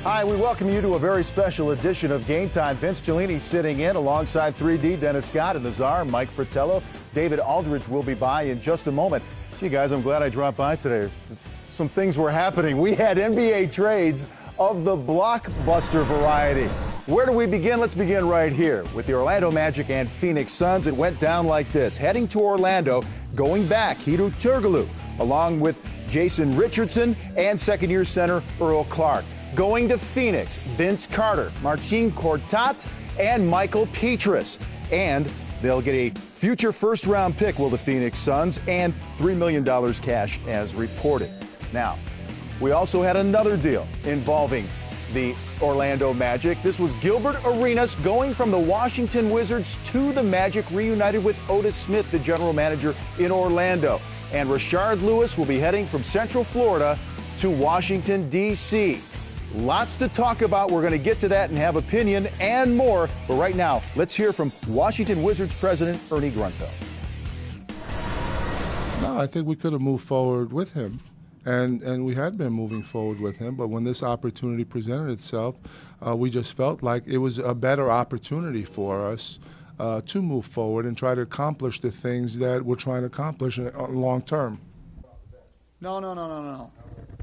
Hi, we welcome you to a very special edition of Game Time. Vince Giannini sitting in alongside 3D, Dennis Scott, and the Czar, Mike Fratello. David Aldridge will be by in just a moment. Gee, guys, I'm glad I dropped by today. Some things were happening. We had NBA trades of the blockbuster variety. Where do we begin? Let's begin right here with the Orlando Magic and Phoenix Suns. It went down like this. Heading to Orlando, going back, Turkoglu, along with Jason Richardson and second-year center Earl Clark. Going to Phoenix, Vince Carter, Marcin Gortat, and Michael Petrus. And they'll get a future first-round pick, will the Phoenix Suns, and $3 million cash as reported. Now, we also had another deal involving the Orlando Magic. This was Gilbert Arenas going from the Washington Wizards to the Magic, reunited with Otis Smith, the general manager in Orlando. And Rashard Lewis will be heading from Central Florida to Washington, D.C. Lots to talk about. We're going to get to that and have opinion and more. But right now, let's hear from Washington Wizards president Ernie Grunfeld. No, I think we could have moved forward with him. And we had been moving forward with him. But when this opportunity presented itself, we just felt like it was a better opportunity for us to move forward and try to accomplish the things that we're trying to accomplish long term. No.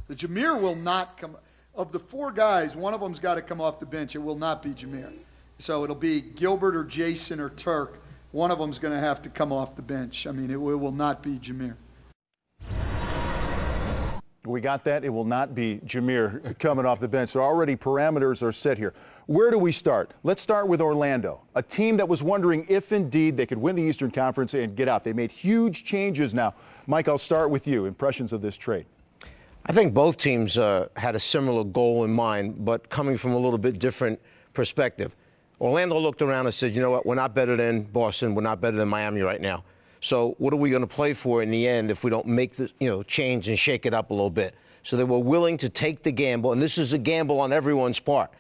The Jameer will not come. Of the four guys, one of them's got to come off the bench. It will not be Jameer. So it'll be Gilbert or Jason or Turk. One of them's going to have to come off the bench. I mean, it will not be Jameer. We got that. It will not be Jameer coming off the bench. So already parameters are set here. Where do we start? Let's start with Orlando, a team that was wondering if indeed they could win the Eastern Conference and get out. They made huge changes now. Mike, I'll start with you. Impressions of this trade. I think both teams had a similar goal in mind, but coming from a little bit different perspective. Orlando looked around and said, you know what, we're not better than Boston. We're not better than Miami right now. So what are we going to play for in the end if we don't make the change and shake it up a little bit? So they were willing to take the gamble, and this is a gamble on everyone's part.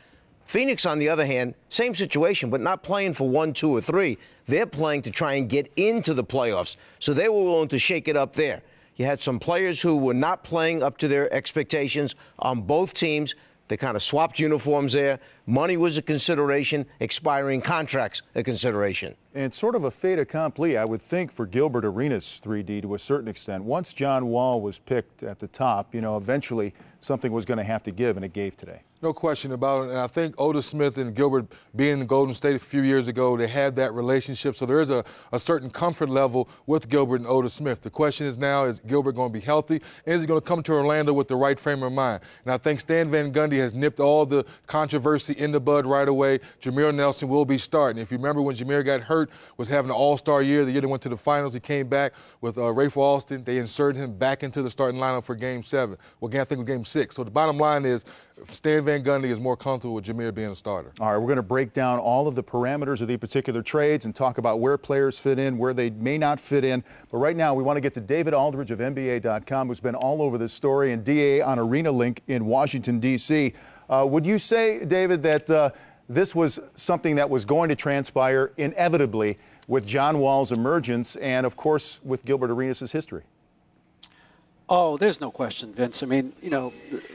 Phoenix, on the other hand, same situation, but not playing for 1, 2, or 3. They're playing to try and get into the playoffs. So they were willing to shake it up there. You had some players who were not playing up to their expectations on both teams. They kind of swapped uniforms there. Money was a consideration. Expiring contracts a consideration. And sort of a fait accompli, I would think, for Gilbert Arenas, 3D, to a certain extent. Once John Wall was picked at the top, eventually something was going to have to give, and it gave today. No question about it. And I think Otis Smith and Gilbert being in Golden State a few years ago, they had that relationship. So there is a certain comfort level with Gilbert and Otis Smith. The question is now, is Gilbert going to be healthy? And is he going to come to Orlando with the right frame of mind? And I think Stan Van Gundy has nipped all the controversy in the bud right away. Jameer Nelson will be starting. If you remember when Jameer got hurt, was having an all-star year, the year they went to the finals, he came back with Rafe Alston. They inserted him back into the starting lineup for Game 7. Well, again, I think it was Game 6. So the bottom line is, Stan Van Gundy is more comfortable with Jameer being a starter. All right, we're going to break down all of the parameters of the particular trades and talk about where players fit in, where they may not fit in. But right now, we want to get to David Aldridge of NBA.com, who's been all over this story, and DA on Arena Link in Washington, D.C. Would you say, David, that this was something that was going to transpire inevitably with John Wall's emergence and, of course, with Gilbert Arenas' history? Oh, there's no question, Vince. I mean,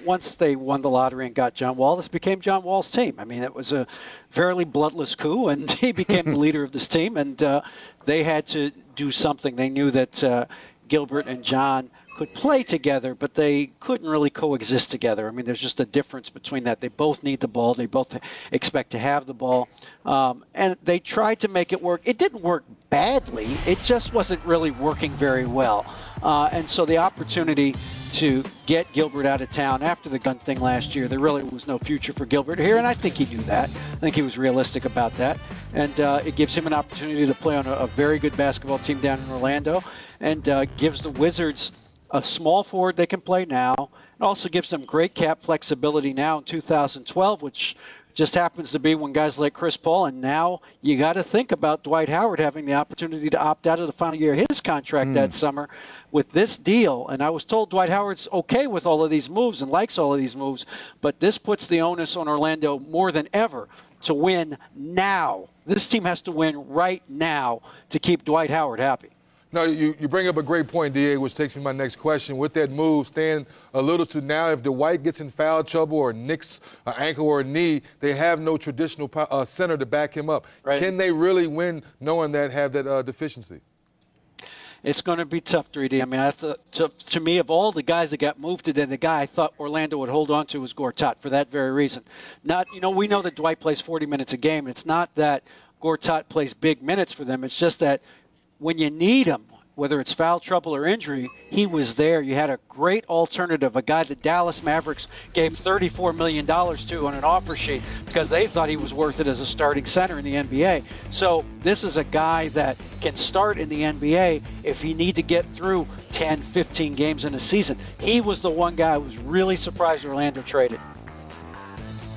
once they won the lottery and got John Wall, this became John Wall's team. I mean, it was a fairly bloodless coup, and he became the leader of this team, and they had to do something. They knew that Gilbert and John could play together, but they couldn't really coexist together. I mean, there's just a difference between that. They both need the ball. They both expect to have the ball. And they tried to make it work. It didn't work badly. It just wasn't really working very well. And so the opportunity to get Gilbert out of town after the gun thing last year, there really was no future for Gilbert here, and I think he knew that. I think he was realistic about that. And it gives him an opportunity to play on a very good basketball team down in Orlando, and gives the Wizards a small forward they can play now. It also gives them great cap flexibility now in 2012, which just happens to be when guys like Chris Paul, and now you got to think about Dwight Howard having the opportunity to opt out of the final year of his contract that summer with this deal. And I was told Dwight Howard's okay with all of these moves and likes all of these moves, but this puts the onus on Orlando more than ever to win now. This team has to win right now to keep Dwight Howard happy. No, you bring up a great point, D.A., which takes me to my next question. With that move, staying a little to now, if Dwight gets in foul trouble or nicks an ankle or a knee, they have no traditional center to back him up. Right. Can they really win knowing that, have that deficiency? It's going to be tough, 3D. I mean, to me, of all the guys that got moved today, the guy I thought Orlando would hold on to was Gortat for that very reason. Not, we know that Dwight plays 40 minutes a game. It's not that Gortat plays big minutes for them. It's just that when you need him, whether it's foul trouble or injury, he was there. You had a great alternative, a guy that Dallas Mavericks gave $34 million to on an offer sheet because they thought he was worth it as a starting center in the NBA. So this is a guy that can start in the NBA if you need to get through 10, 15 games in a season. He was the one guy I was really surprised Orlando traded.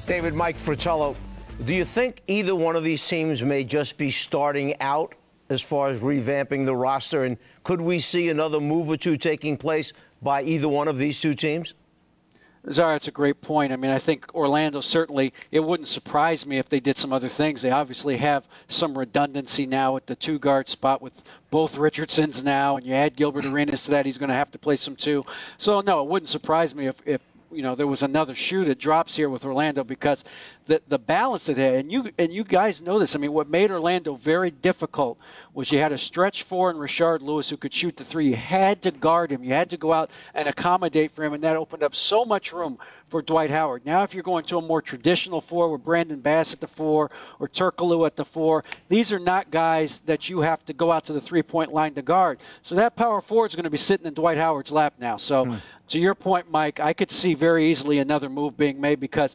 David, Mike Fratello, do you think either one of these teams may just be starting out as far as revamping the roster? And could we see another move or two taking place by either one of these two teams? Zara, it's a great point. I mean, I think Orlando certainly, it wouldn't surprise me if they did some other things. They obviously have some redundancy now at the two-guard spot with both Richardsons now, and you add Gilbert Arenas to that. He's going to have to play some two. So, no, it wouldn't surprise me if there was another shoe that drops here with Orlando because the balance that they had, and you guys know this. I mean, what made Orlando very difficult was you had a stretch four in Rashard Lewis who could shoot the three. You had to guard him. You had to go out and accommodate for him, and that opened up so much room for Dwight Howard. Now if you're going to a more traditional four with Brandon Bass at the four or Turkoglu at the four, these are not guys that you have to go out to the three-point line to guard. So that power forward is going to be sitting in Dwight Howard's lap now. So to your point, Mike, I could see very easily another move being made because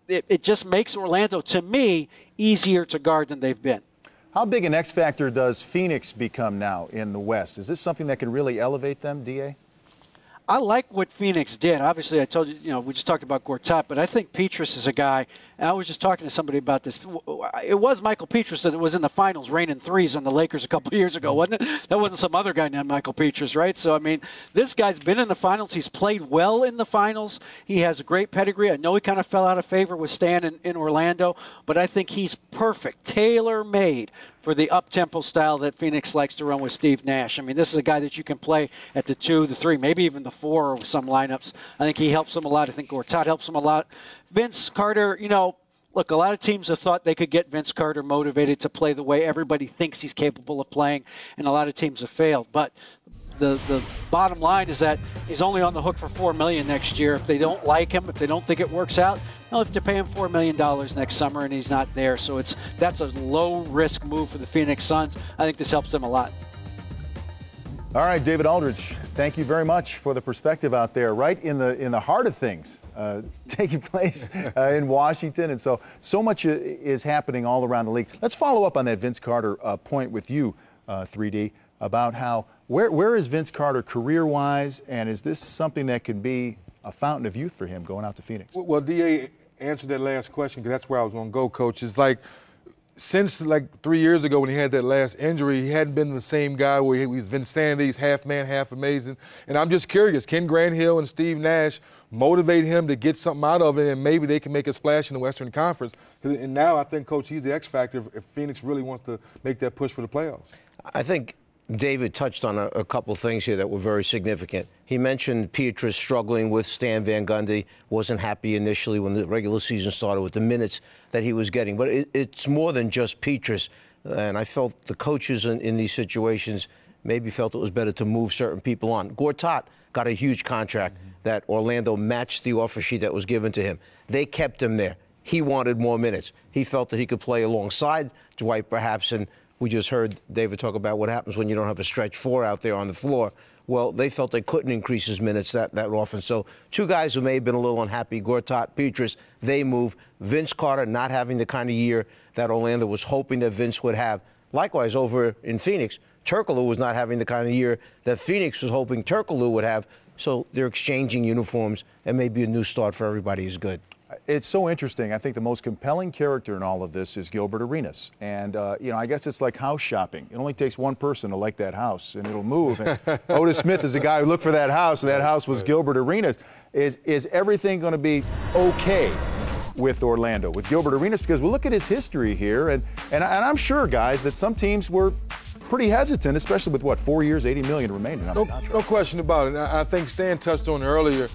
it just makes Orlando, to me, easier to guard than they've been. How big an X factor does Phoenix become now in the West? Is this something that can really elevate them, D.A.? I like what Phoenix did. Obviously, I told you, we just talked about Gortat, but I think Petrus is a guy, and I was just talking to somebody about this. It was Michael Petrus that was in the finals raining threes on the Lakers a couple of years ago, wasn't it? That wasn't some other guy named Michael Petrus, right? So, I mean, this guy's been in the finals. He's played well in the finals. He has a great pedigree. I know he kind of fell out of favor with Stan in Orlando, but I think he's perfect, tailor-made for the up-tempo style that Phoenix likes to run with Steve Nash. I mean, this is a guy that you can play at the 2, the 3, maybe even the 4 or some lineups. I think he helps them a lot. I think Gortat helps them a lot. Vince Carter, look, a lot of teams have thought they could get Vince Carter motivated to play the way everybody thinks he's capable of playing, and a lot of teams have failed. But the bottom line is that he's only on the hook for $4 million next year. If they don't like him, if they don't think it works out, they'll have to pay him $4 million next summer, and he's not there. So that's a low-risk move for the Phoenix Suns. I think this helps them a lot. All right, David Aldridge, thank you very much for the perspective out there, right in the heart of things taking place in Washington. And so much is happening all around the league. Let's follow up on that Vince Carter point with you, 3D, about how where is Vince Carter career-wise, and is this something that could be a fountain of youth for him going out to Phoenix? Well, D.A. answered that last question because that's where I was going to go, Coach. It's like since 3 years ago when he had that last injury, he hadn't been the same guy where he's been saying he's half man, half amazing. And I'm just curious, can Grant Hill and Steve Nash motivate him to get something out of it, and maybe they can make a splash in the Western Conference? And now I think, Coach, he's the X factor if Phoenix really wants to make that push for the playoffs. I think David touched on a couple things here that were very significant. He mentioned Petrus struggling with Stan Van Gundy, wasn't happy initially when the regular season started with the minutes that he was getting. But it's more than just Petrus. And I felt the coaches in these situations maybe felt it was better to move certain people on. Gortat got a huge contract that Orlando matched the offer sheet that was given to him. They kept him there. He wanted more minutes. He felt that he could play alongside Dwight perhaps, and we just heard David talk about what happens when you don't have a stretch 4 out there on the floor. Well, they felt they couldn't increase his minutes that often. So 2 guys who may have been a little unhappy, Gortat, Petrus, they move. Vince Carter not having the kind of year that Orlando was hoping that Vince would have. Likewise, over in Phoenix, Turkoglu was not having the kind of year that Phoenix was hoping Turkoglu would have. So they're exchanging uniforms, and maybe a new start for everybody is good. It's so interesting. I think the most compelling character in all of this is Gilbert Arenas. And, I guess it's like house shopping. It only takes one person to like that house, and it'll move. And Otis Smith is the guy who looked for that house, and that house was Gilbert Arenas. Is everything going to be okay with Orlando, with Gilbert Arenas? Because we look at his history here, and I'm sure, guys, that some teams were pretty hesitant, especially with, what, 4 years, $80 million remaining on the contract. No question about it. I think Stan touched on it earlier.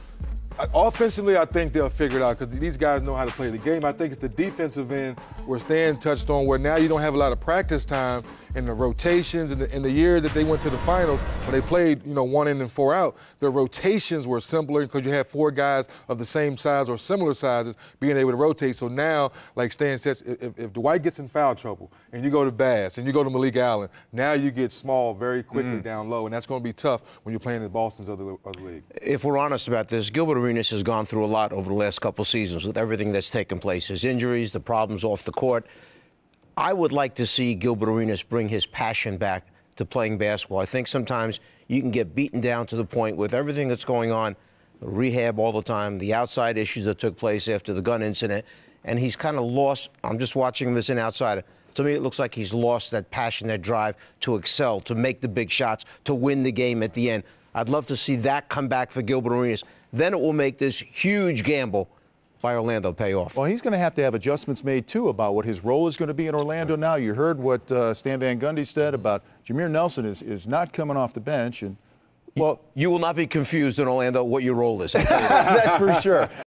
Offensively, I think they'll figure it out because these guys know how to play the game. I think it's the defensive end where Stan touched on, where now you don't have a lot of practice time in the rotations. In the year that they went to the finals, when they played, 1 in and 4 out, the rotations were simpler because you had 4 guys of the same size or similar sizes being able to rotate. So now, like Stan says, if Dwight gets in foul trouble and you go to Bass and you go to Malik Allen, now you get small very quickly down low, and that's going to be tough when you're playing the Boston's of the league. If we're honest about this, Gilbert Arenas has gone through a lot over the last couple seasons with everything that's taken place, his injuries, the problems off the court. I would like to see Gilbert Arenas bring his passion back to playing basketball. I think sometimes you can get beaten down to the point with everything that's going on, rehab all the time, the outside issues that took place after the gun incident, and he's kind of lost. I'm just watching him as an outsider. To me, it looks like he's lost that passion, that drive to excel, to make the big shots, to win the game at the end. I'd love to see that come back for Gilbert Arenas. Then it will make this huge gamble by Orlando pay off. Well, he's going to have adjustments made, too, about what his role is going to be in Orlando now. You heard what Stan Van Gundy said about Jameer Nelson is not coming off the bench. And, well, you will not be confused in Orlando what your role is. That's for sure.